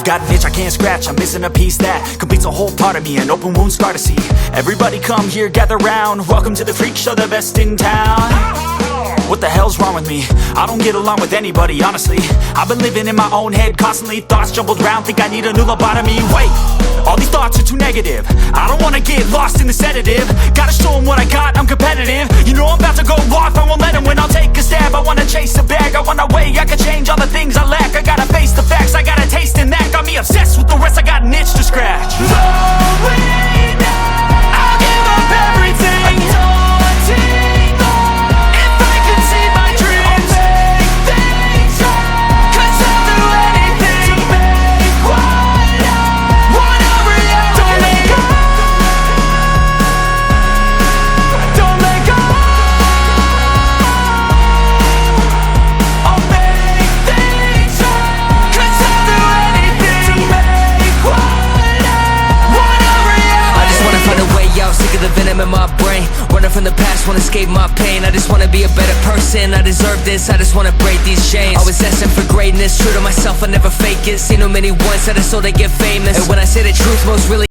I've got an itch I can't scratch, I'm missing a piece that completes a whole part of me, an open wound scar to see. Everybody come here, gather round, welcome to the freak show, the best in town. What the hell's wrong with me? I don't get along with anybody, honestly. I've been living in my own head constantly, thoughts jumbled round, think I need a new lobotomy. Wait, all these thoughts are too negative, I don't wanna get lost in the sedative. Gotta show them what I got, I'm competitive. You know I'm about to go off, I won't let them win. I'll take a stab, I wanna chase a bag, I wanna weigh, I can change all the things I lack. I gotta face the facts, I got a taste in that. Got me obsessed with the rest, I got an itch to scratch. Slowing down, I'll give up everything. The venom in my brain, running from the past, wanna escape my pain. I just wanna be a better person, I deserve this, I just wanna break these chains. Always asking for greatness, true to myself, I never fake it. Seen too many once that I so they get famous. And when I say the truth, most really